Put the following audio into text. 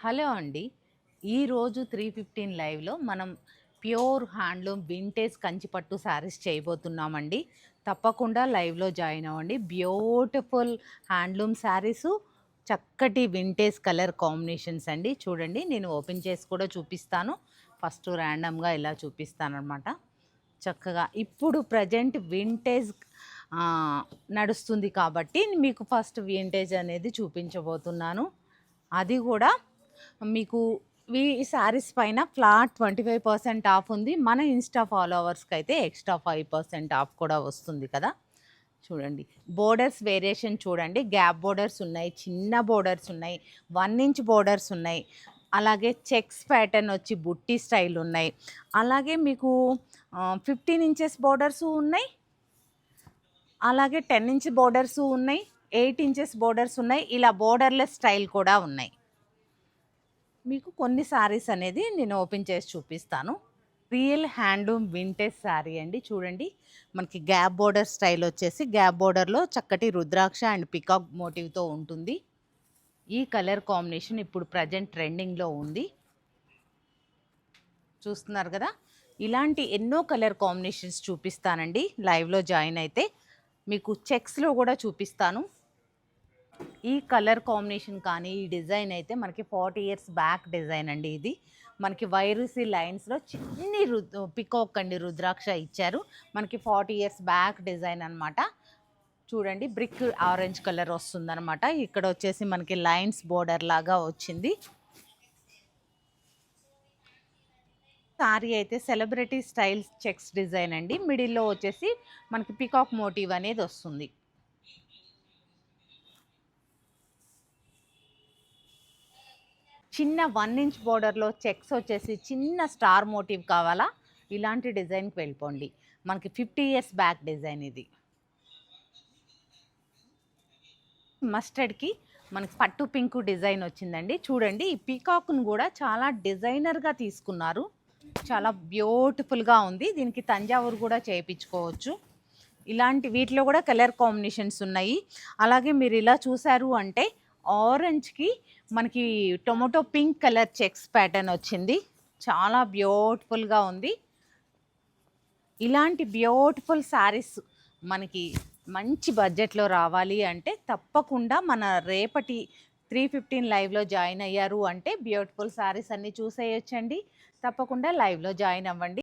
Hello అండి. ఈరోజు 315 లైవ్‌లో మనం ప్యూర్ హ్యాండ్లూమ్ వింటేజ్ కంచిపట్టు శారీస్ చేయబోతున్నామండి. తప్పకుండా లైవ్‌లో జాయిన్ అవ్వండి. బ్యూటిఫుల్ హ్యాండ్లూమ్ శారీసు, చక్కటి వింటేజ్ కలర్ కాంబినేషన్స్ అండి. చూడండి, నేను ఓపెన్ చేసి కూడా చూపిస్తాను. ఫస్ట్ ర్యాండమ్‌గా ఇలా చూపిస్తాననమాట. చక్కగా ఇప్పుడు ప్రజెంట్ వింటేజ్ నడుస్తుంది కాబట్టి మీకు ఫస్ట్ వింటేజ్ అనేది చూపించబోతున్నాను. అది కూడా మీకు ఈ శారీస్ పైన ఫ్లాట్ 25% ఆఫ్ ఉంది. మన ఇన్స్టా ఫాలోవర్స్కి అయితే ఎక్స్ట్రా 5% ఆఫ్ కూడా వస్తుంది కదా. చూడండి, బోర్డర్స్ వేరియేషన్ చూడండి. గ్యాప్ బోర్డర్స్ ఉన్నాయి, చిన్న బోర్డర్స్ ఉన్నాయి, 1 ఇంచ్ బోర్డర్స్ ఉన్నాయి, అలాగే చెక్స్ ప్యాటర్న్ వచ్చి బుట్టి స్టైల్ ఉన్నాయి. అలాగే మీకు 15 ఇంచెస్ బోర్డర్స్ ఉన్నాయి, అలాగే 10 ఇంచ్ బోర్డర్స్ ఉన్నాయి, 8 ఇంచెస్ బోర్డర్స్ ఉన్నాయి. ఇలా బోర్డర్లెస్ స్టైల్ కూడా ఉన్నాయి. మీకు కొన్ని శారీస్ అనేది నేను ఓపెన్ చేసి చూపిస్తాను. రియల్ హ్యాండ్లూమ్ వింటేజ్ శారీ అండి. చూడండి, మనకి గ్యాప్ బోర్డర్ స్టైల్ వచ్చేసి గ్యాప్ బోర్డర్లో చక్కటి రుద్రాక్ష అండ్ పికాక్ మోటివ్తో ఉంటుంది. ఈ కలర్ కాంబినేషన్ ఇప్పుడు ప్రజెంట్ ట్రెండింగ్లో ఉంది. చూస్తున్నారు కదా. ఇలాంటి ఎన్నో కలర్ కాంబినేషన్స్ చూపిస్తానండి. లైవ్లో జాయిన్ అయితే మీకు చెక్స్లో కూడా చూపిస్తాను. ఈ కలర్ కాంబినేషన్ కానీ ఈ డిజైన్ అయితే మనకి 40 ఇయర్స్ బ్యాక్ డిజైన్ అండి. ఇది మనకి వైరసీ లైన్స్లో చిన్ని పికాక్ అండి రుద్రాక్ష ఇచ్చారు. మనకి 40 ఇయర్స్ బ్యాక్ డిజైన్ అనమాట. చూడండి, బ్రిక్ ఆరెంజ్ కలర్ వస్తుందన్నమాట. ఇక్కడ వచ్చేసి మనకి లైన్స్ బోర్డర్ లాగా వచ్చింది. సారీ అయితే సెలబ్రిటీ స్టైల్ చెక్స్ డిజైన్ అండి. మిడిల్లో వచ్చేసి మనకి పికాక్ మోటివ్ అనేది వస్తుంది. చిన్న 1 ఇంచ్ బోర్డర్లో చెక్స్ వచ్చేసి చిన్న స్టార్ మోటివ్ కావాలా, ఇలాంటి డిజైన్కి వెళ్ళిపోండి. మనకి 50 ఇయర్స్ బ్యాక్ డిజైన్ ఇది. మస్టర్డ్కి మనకి పట్టు పింక్ డిజైన్ వచ్చిందండి. చూడండి, ఈ పీకాక్ను కూడా చాలా డిజైనర్గా తీసుకున్నారు. చాలా బ్యూటిఫుల్గా ఉంది. దీనికి తంజావూరు కూడా చేయించుకోవచ్చు. ఇలాంటి వీటిలో కూడా కలర్ కాంబినేషన్స్ ఉన్నాయి. అలాగే మీరు ఇలా చూసారు అంటే ఆరెంజ్కి మనకి tomato pink colour checks pattern వచ్చింది. చాలా బ్యూటిఫుల్గా ఉంది. ఇలాంటి బ్యూటిఫుల్ శారీస్ మనకి మంచి బడ్జెట్లో రావాలి అంటే తప్పకుండా మన రేపటి 315 లైవ్లో జాయిన్ అయ్యారు అంటే బ్యూటిఫుల్ శారీస్ అన్నీ చూసేయొచ్చండి. తప్పకుండా లైవ్లో జాయిన్ అవ్వండి.